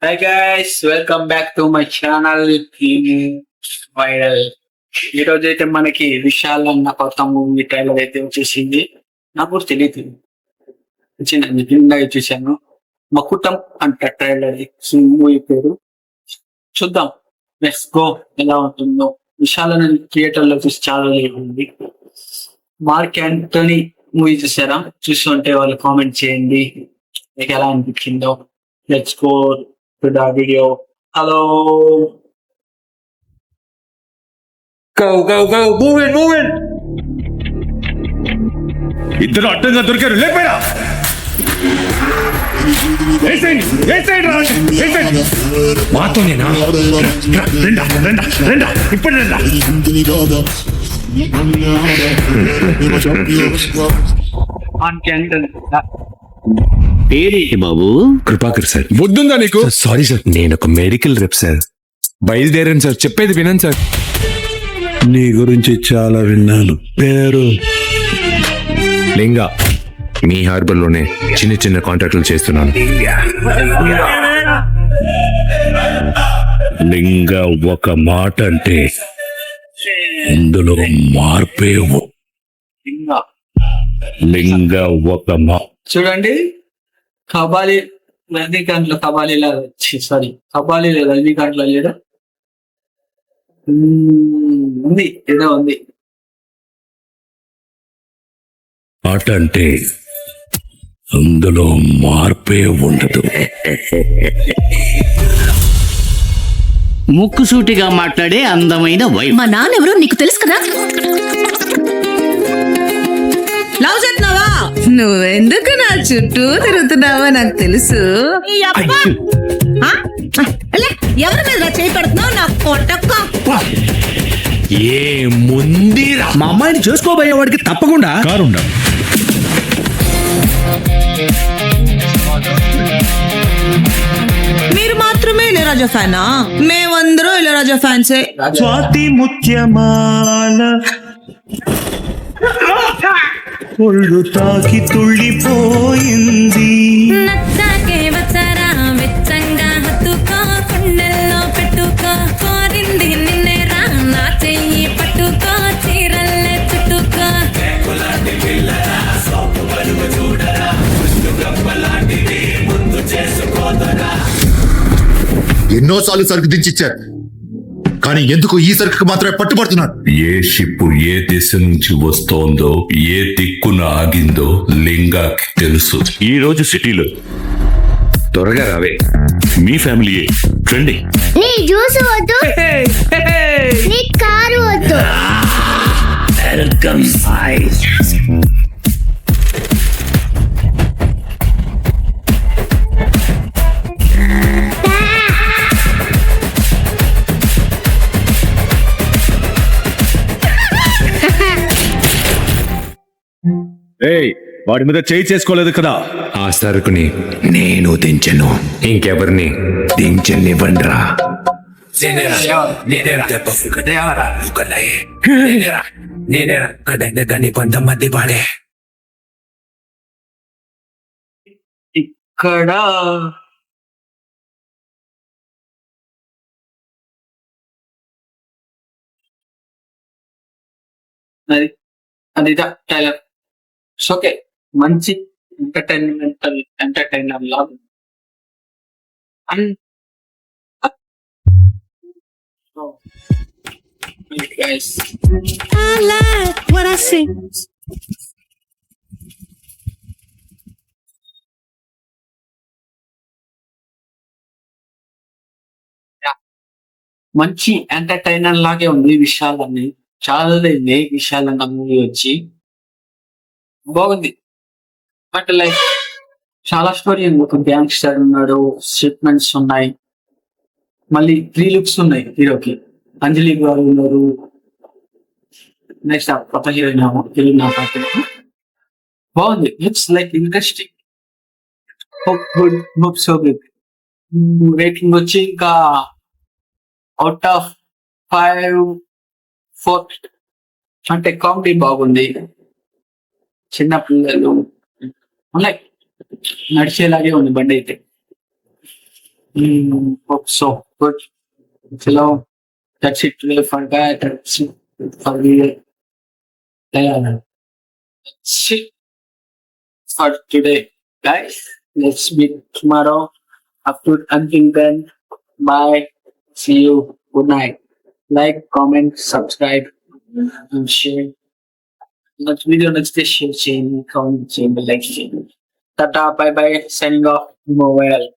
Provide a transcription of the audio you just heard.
Hi guys, welcome back to my channel in viral. ఈ రోజు అయితే మనకి విశాల్ అన్న కొత్త మూవీ ట్రైలర్ అయితే వచ్చేసింది. నాకు కూడా తెలియదు, వచ్చిందండి, నిన్న చూశాను. మకుటం అంట ట్రైలర్ మూవీ పేరు. చూద్దాం, లెట్స్ గో ఎలా ఉంటుందో. విశాల్ అన్న థియేటర్ లో చూసి చాలా లేకుంది. మార్క్ యాంటనీ మూవీ చూసారా? చూస్తుంటే వాళ్ళు కామెంట్ చేయండి మీకు ఎలా అనిపించిందో. Let's go to the video. Hello. Go, move it. ఇద్దరు అడ్డంగా దొరికారు, లేపేరా. మాతోనేనా? రెండా ఇప్పుడు రండా. మార్క్ యాంటనీ పేరేంటి బాబు? కృపాకర్ సార్. బుద్ధుందా నీకు? సారీ సార్, నేను ఒక మెడికల్ రెప్ సార్. బయలుదేరాను సార్, చెప్పేది వినండి సార్. నీ గురించి చాలా విన్నాను. పేరు లింగా. మీ హార్బర్ లోనే చిన్న కాంట్రాక్టులు చేస్తున్నాను. లింగా ఒక మాట అంటే ఇందులో మార్పే. ఇంకా లింగా ఒక చూడండి, కబాలి రజనీకాంత్ లో కబాలీలా సారీ కబాలీలో రజనీకాంత్ లో లేదా ఉంది, ఏదో ఉంది. మాట అంటే అందులో మార్పే ఉండదు. ముక్కుసూటిగా మాట్లాడే అందమైన వైఫ్. మా నాన్నెవరో నీకు తెలుసు కదా? లవ్ చేస్తున్నావా? నువ్వెందుకు నా చుట్టూ తిరుగుతున్నావా నాకు తెలుసు. ఎవరి మీద చేయి పెడుతున్నావు? నా కొట్టక్క. ఏ ముందిరా, మా అమ్మాయిని చేసుకోబోయేవాడికి తప్పకుండా కారుండ. మీరు మాత్రమే ఇళయరాజా ఫ్యానా? మేమందరూ ఇళయరాజా ఫ్యాన్సే. స్వాతి ముత్యమాల ఒళ్ళు తాకి తుళ్ళిపోయింది. నచ్చాకే వచ్చారా వెచ్చంగా హత్తుకో, కుండెల్లో పెట్టుకో, కోరింది నిన్నేరా నా చెయ్యి పట్టుకో, చీరల్లే చుట్టుకో. ఎన్నోసార్లు సరుకు దించిచ్చారు, కానీ ఎందుకు ఈ సరుకు మాత్రమే పట్టుబడుతున్నారు? ఏ షిప్పు ఏ దిశ నుంచి వస్తోందో, ఏ దిక్కున ఆగిందో లింగాకి తెలుసు. ఈ రోజు సిటీలో త్వరగా రావే, మీ ఫ్యామిలీయే రండి. నీ జ్యూస్ వద్దు, నీ కారు వద్దు. వెల్కమ్ వాడి మీద చేయి చేసుకోలేదు కదా. ఆ సరుకుని నేను దించను, ఇంకెవరిని దించనివ్వండిరా. ఇక్కడ అది అదిదా టైలర్. ఓకే, మంచి ఎంటర్టైనర్ లాగా. Guys, I like what I see. మంచి ఎంటర్టైనర్ లాగే ఉంది విషయాలన్నీ. చాలా విషయాలన్న మూవీ వచ్చి బాగుంది. బట్ లైక్ చాలా స్టోరీ ఉంది. ఒక గ్యాంగ్స్టర్ ఉన్నాడు, షిప్మెంట్స్ ఉన్నాయి, మళ్ళీ 3 లుక్స్ ఉన్నాయి హీరోకి. అంజలి గారు ఉన్నారు, నెక్స్ట్ కొత్త హీరోయిన్ తెలుగు నా పాట. బాగుంది, looks like interesting. Good so good. Rating వచ్చి ఇంకా అవుట్ ఆఫ్ 5 4. అంటే కామెడీ బాగుంది, చిన్న పిల్లలు ఉన్నాయి, నడిచేలాగే ఉంది బండి అయితే. Hope so. Good. So that's it today for that. That's it for the that's it for today, guys. Let's meet tomorrow. Until then, bye. See you. Good night. Like, comment, subscribe, and share. Next video, next share, comment, like, share. Tata, bye bye. Signing off. Mobile.